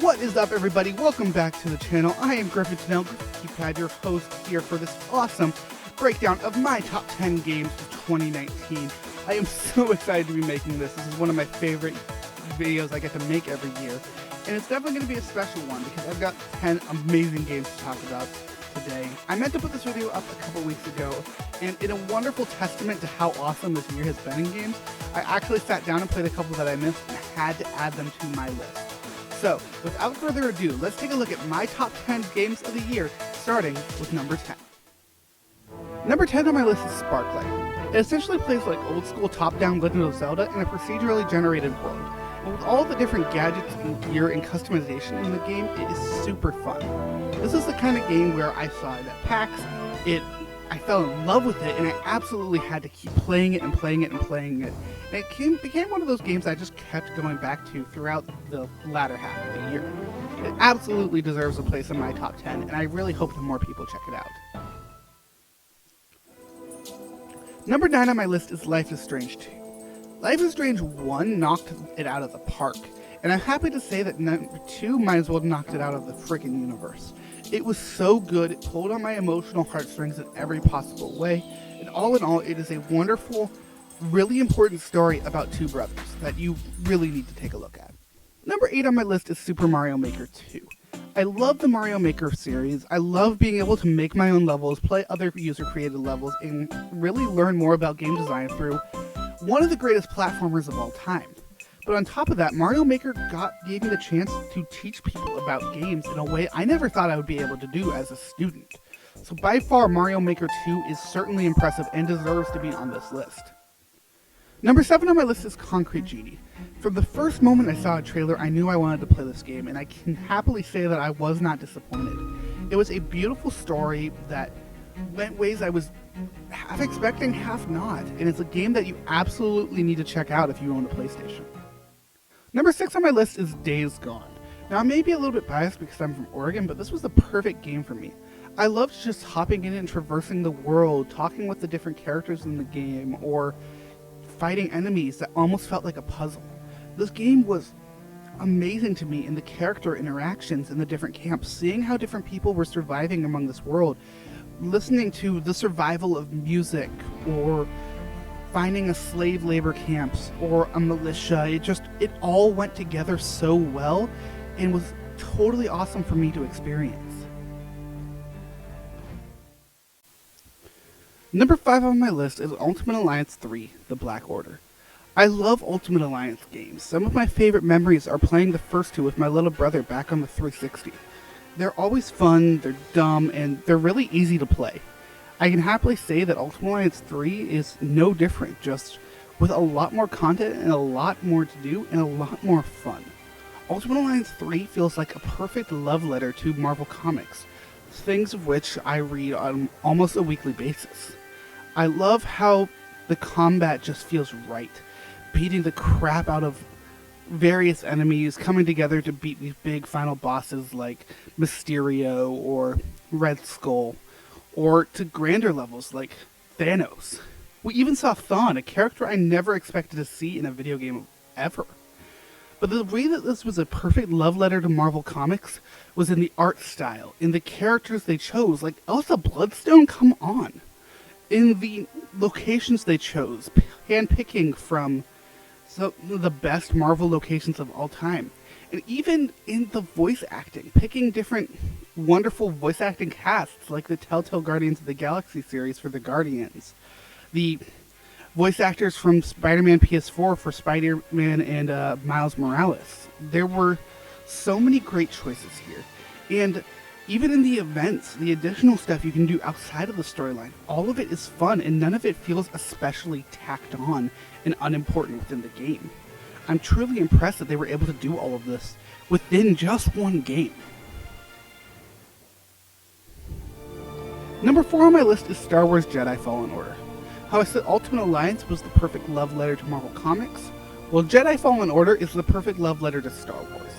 What is up, everybody? Welcome back to the channel. I am Griffin, your host here for this awesome breakdown of my top 10 games of 2019. I am so excited to be making this. This is one of my favorite videos I get to make every year. And it's definitely going to be a special one because I've got 10 amazing games to talk about today. I meant to put this video up a couple weeks ago, and in a wonderful testament to how awesome this year has been in games, I actually sat down and played a couple that I missed and had to add them to my list. So, without further ado, let's take a look at my top 10 games of the year, starting with number 10. Number 10 on my list is Sparklight. It essentially plays like old school top-down Legend of Zelda in a procedurally generated world. And with all the different gadgets and gear and customization in the game, it is super fun. This is the kind of game where I saw it at PAX, I fell in love with it, and I absolutely had to keep playing it and playing it and playing it. And it became one of those games I just kept going back to throughout the latter half of the year. It absolutely deserves a place in my top 10, and I really hope that more people check it out. Number 9 on my list is Life is Strange 2. Life is Strange 1 knocked it out of the park, and I'm happy to say that number 2 might as well knocked it out of the freaking universe. It was so good, it pulled on my emotional heartstrings in every possible way, and all in all, it is a wonderful, really important story about two brothers that you really need to take a look at. Number 8 on my list is Super Mario Maker 2. I love the Mario Maker series. I love being able to make my own levels, play other user-created levels, and really learn more about game design through one of the greatest platformers of all time. But on top of that, Mario Maker gave me the chance to teach people about games in a way I never thought I would be able to do as a student. So by far, Mario Maker 2 is certainly impressive and deserves to be on this list. Number 7 on my list is Concrete Genie. From the first moment I saw a trailer, I knew I wanted to play this game, and I can happily say that I was not disappointed. It was a beautiful story that went ways I was half expecting, half not, and it's a game that you absolutely need to check out if you own a PlayStation. Number 6 on my list is Days Gone. Now, I may be a little bit biased because I'm from Oregon, but this was the perfect game for me. I loved just hopping in and traversing the world, talking with the different characters in the game, or fighting enemies that almost felt like a puzzle. This game was amazing to me in the character interactions in the different camps, seeing how different people were surviving among this world, listening to the survival of music, or finding a slave labor camps or a militia. It all went together so well and was totally awesome for me to experience. Number 5 on my list is Ultimate Alliance 3, The Black Order. I love Ultimate Alliance games. Some of my favorite memories are playing the first two with my little brother back on the 360. They're always fun, they're dumb, and they're really easy to play. I can happily say that Ultimate Alliance 3 is no different, just with a lot more content and a lot more to do and a lot more fun. Ultimate Alliance 3 feels like a perfect love letter to Marvel Comics, things of which I read on almost a weekly basis. I love how the combat just feels right, beating the crap out of various enemies, coming together to beat these big final bosses like Mysterio or Red Skull, or to grander levels like Thanos. We even saw Thawne, a character I never expected to see in a video game ever. But the way that this was a perfect love letter to Marvel Comics was in the art style, in the characters they chose, like Elsa Bloodstone, come on. In the locations they chose, handpicking from the best Marvel locations of all time. And even in the voice acting, picking different wonderful voice acting casts, like the Telltale Guardians of the Galaxy series for the Guardians. The voice actors from Spider-Man PS4 for Spider-Man and Miles Morales. There were so many great choices here. And even in the events, the additional stuff you can do outside of the storyline, all of it is fun and none of it feels especially tacked on and unimportant within the game. I'm truly impressed that they were able to do all of this within just one game. Number 4 on my list is Star Wars Jedi Fallen Order. How I said Ultimate Alliance was the perfect love letter to Marvel Comics, well, Jedi Fallen Order is the perfect love letter to Star Wars.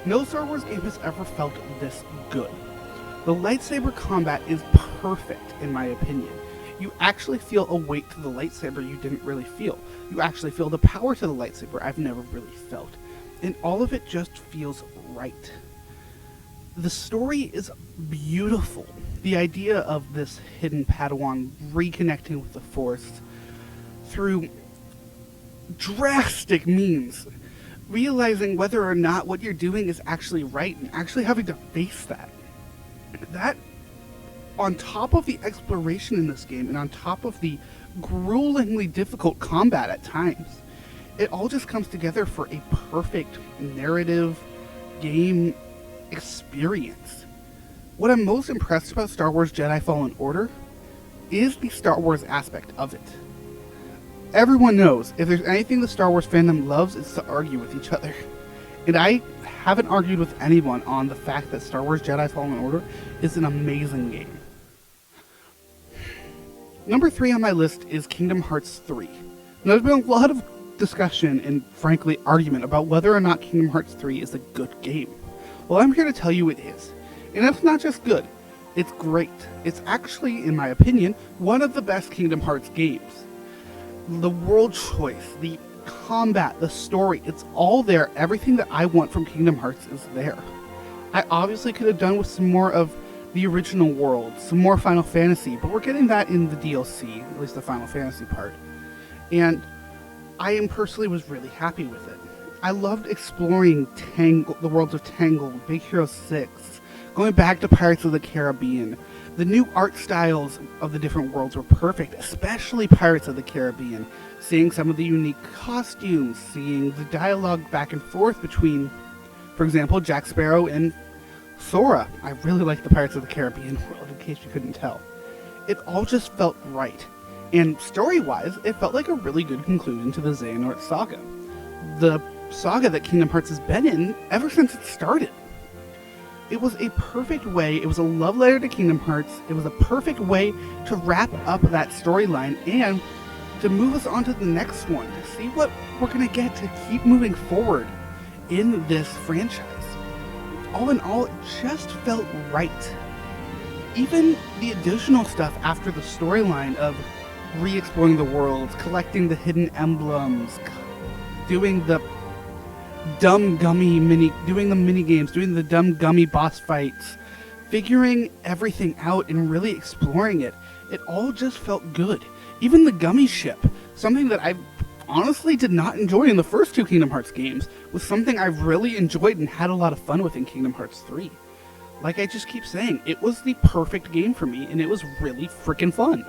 No Star Wars game has ever felt this good. The lightsaber combat is perfect in my opinion. You actually feel a weight to the lightsaber you didn't really feel. You actually feel the power to the lightsaber I've never really felt. and all of it just feels right. The story is beautiful. The idea of this hidden Padawan reconnecting with the Force through drastic means, realizing whether or not what you're doing is actually right and actually having to face that. That, on top of the exploration in this game and on top of the gruelingly difficult combat at times, it all just comes together for a perfect narrative game experience. What I'm most impressed about Star Wars Jedi Fallen Order is the Star Wars aspect of it. Everyone knows if there's anything the Star Wars fandom loves, it's to argue with each other. And I haven't argued with anyone on the fact that Star Wars Jedi Fallen Order is an amazing game. Number 3 on my list is Kingdom Hearts 3. Now, there's been a lot of discussion and, frankly, argument about whether or not Kingdom Hearts 3 is a good game. Well, I'm here to tell you it is. And it's not just good, it's great. It's actually, in my opinion, one of the best Kingdom Hearts games. The world choice, the combat, the story, it's all there. Everything that I want from Kingdom Hearts is there. I obviously could have done with some more of the original world, some more Final Fantasy, but we're getting that in the DLC, at least the Final Fantasy part. And I personally was really happy with it. I loved exploring the worlds of Tangled, Big Hero 6, going back to Pirates of the Caribbean. The new art styles of the different worlds were perfect, especially Pirates of the Caribbean. Seeing some of the unique costumes, seeing the dialogue back and forth between, for example, Jack Sparrow and Sora. I really like the Pirates of the Caribbean world, in case you couldn't tell. It all just felt right. And story-wise, it felt like a really good conclusion to the Xehanort saga. The saga that Kingdom Hearts has been in ever since it started. It was a perfect way, it was a love letter to Kingdom Hearts, it was a perfect way to wrap up that storyline and to move us on to the next one, to see what we're going to get to keep moving forward in this franchise. All in all, it just felt right. Even the additional stuff after the storyline of re-exploring the worlds, collecting the hidden emblems, doing the dumb gummy mini games, doing the dumb gummy boss fights, figuring everything out and really exploring it, it all just felt good. Even the gummy ship, something that I honestly did not enjoy in the first 2 Kingdom Hearts games, was something I've really enjoyed and had a lot of fun with in Kingdom Hearts 3. Like I just keep saying, it was the perfect game for me, and it was really freaking fun.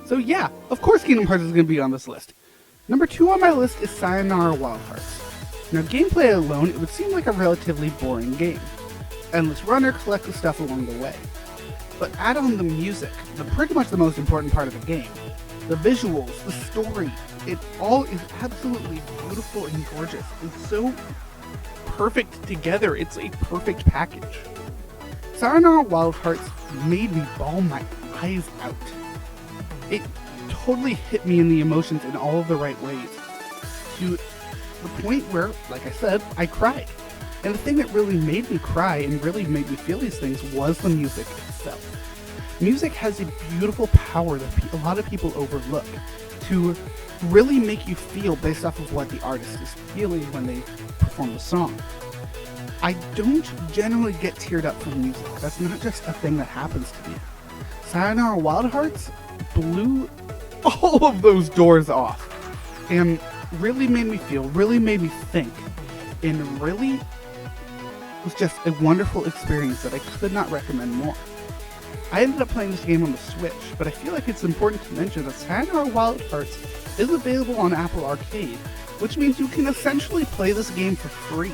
So yeah, of course Kingdom Hearts is going to be on this list. Number 2 on my list is Sayonara Wild Hearts. Now, gameplay alone, it would seem like a relatively boring game. Endless runner, collect the stuff along the way. But add on the music, pretty much the most important part of the game. The visuals, the story, it all is absolutely beautiful and gorgeous. It's so perfect together, it's a perfect package. Sayonara Wild Hearts made me bawl my eyes out. It totally hit me in the emotions in all of the right ways. To the point where, like I said, I cried. And the thing that really made me cry and really made me feel these things was the music itself. Music has a beautiful power that a lot of people overlook to really make you feel based off of what the artist is feeling when they perform the song. I don't generally get teared up from music. That's not just a thing that happens to me. Sayonara Wild Hearts blew all of those doors off and really made me feel, really made me think, and really was just a wonderful experience that I could not recommend more. I ended up playing this game on the Switch, but I feel like it's important to mention that Sayonara Wild Hearts is available on Apple Arcade, which means you can essentially play this game for free.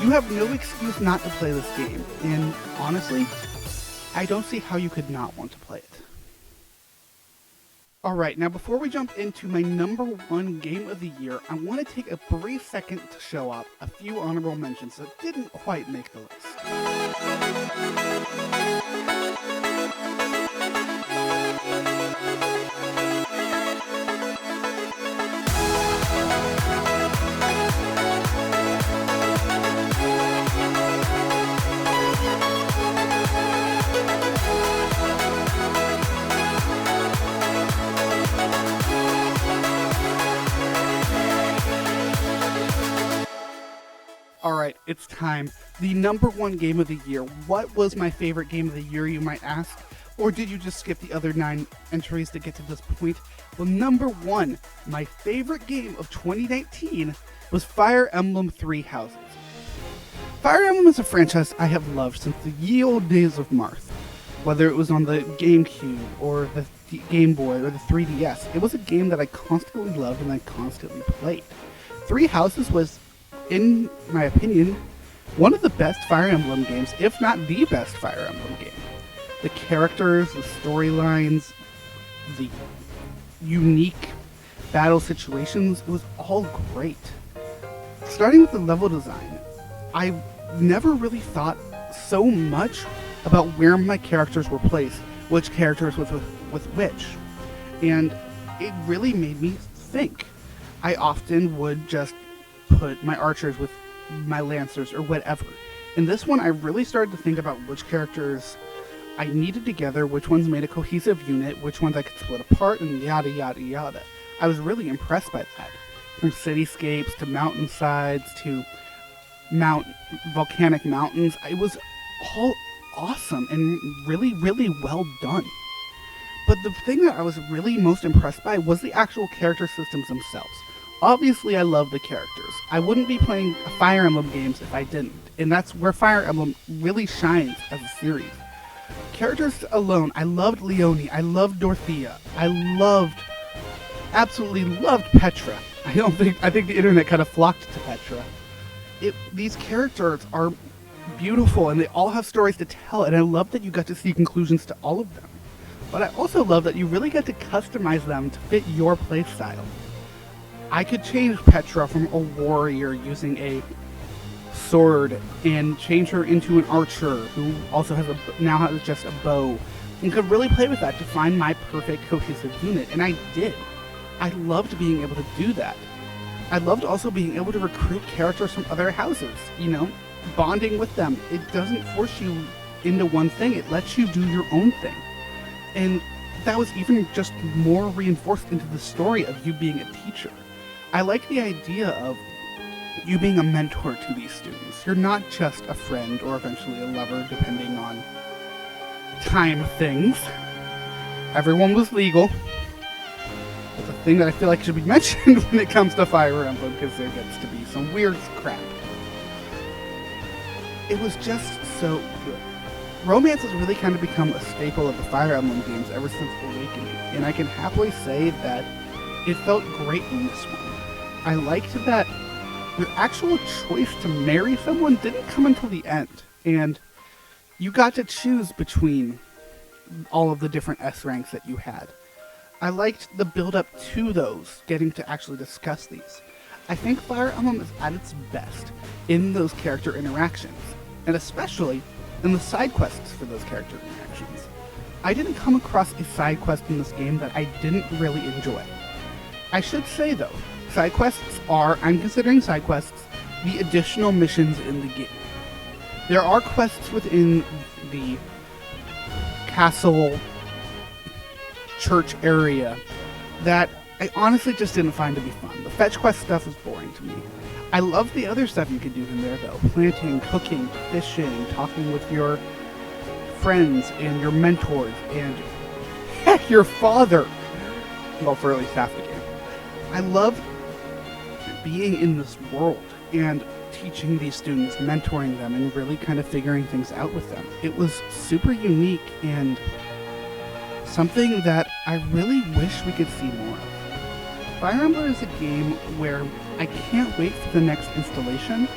You have no excuse not to play this game, and honestly, I don't see how you could not want to play it. Alright, now before we jump into my number 1 game of the year, I want to take a brief second to show off a few honorable mentions that didn't quite make the list. it's time. The number one game of the year. What was my favorite game of the year, you might ask? Or did you just skip the other 9 entries to get to this point? Well, number one, my favorite game of 2019 was Fire Emblem Three Houses. Fire Emblem is a franchise I have loved since the ye old days of Marth. Whether it was on the GameCube or the Game Boy or the 3DS, it was a game that I constantly loved and I constantly played. Three Houses was, in my opinion, one of the best Fire Emblem games, if not the best Fire Emblem game. The characters, the storylines, the unique battle situations, it was all great. Starting with the level design, I never really thought so much about where my characters were placed, which characters with which, and it really made me think. I often would just put my archers with my lancers or whatever. In this one, I really started to think about which characters I needed together, which ones made a cohesive unit, which ones I could split apart, and yada yada yada. I was really impressed by that. From cityscapes to mountainsides to volcanic mountains, it was all awesome and really, really well done. But the thing that I was really most impressed by was the actual character systems themselves. Obviously, I love the characters. I wouldn't be playing Fire Emblem games if I didn't, and that's where Fire Emblem really shines as a series. Characters alone, I loved Leonie, I loved Dorothea, absolutely loved Petra. I think the internet kind of flocked to Petra. These characters are beautiful and they all have stories to tell, and I love that you got to see conclusions to all of them. But I also love that you really get to customize them to fit your playstyle. I could change Petra from a warrior using a sword and change her into an archer who also now has just a bow, and could really play with that to find my perfect cohesive unit, and I did. I loved being able to do that. I loved also being able to recruit characters from other houses, bonding with them. It doesn't force you into one thing, it lets you do your own thing. And that was even just more reinforced into the story of you being a teacher. I like the idea of you being a mentor to these students. You're not just a friend or eventually a lover, depending on time things. Everyone was legal. It's a thing that I feel like should be mentioned when it comes to Fire Emblem, because there gets to be some weird crap. It was just so good. Romance has really kind of become a staple of the Fire Emblem games ever since Awakening, and I can happily say that it felt great in this one. I liked that your actual choice to marry someone didn't come until the end, and you got to choose between all of the different S ranks that you had. I liked the build-up to those, getting to actually discuss these. I think Fire Emblem is at its best in those character interactions, and especially in the side quests for those character interactions. I didn't come across a side quest in this game that I didn't really enjoy. I should say though, side quests I'm considering side quests, the additional missions in the game. There are quests within the castle church area that I honestly just didn't find to be fun. The fetch quest stuff was boring to me. I love the other stuff you could do in there though. Planting, cooking, fishing, talking with your friends and your mentors and heck, your father. Well, for at least half the game. I love being in this world and teaching these students, mentoring them, and really kind of figuring things out with them. It was super unique and something that I really wish we could see more of. Fire Emblem is a game where I can't wait for the next installation,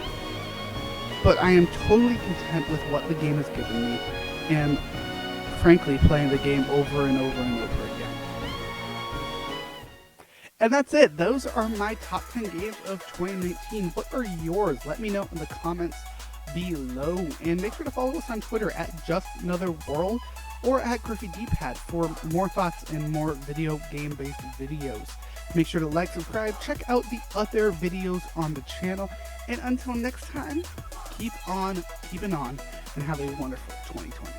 but I am totally content with what the game has given me, and frankly, playing the game over and over and over again. And that's it. Those are my top 10 games of 2019. What are yours? Let me know in the comments below. And make sure to follow us on Twitter at JustAnotherWorld or at GriffyDpad for more thoughts and more video game-based videos. Make sure to like, subscribe, check out the other videos on the channel. And until next time, keep on keeping on and have a wonderful 2020.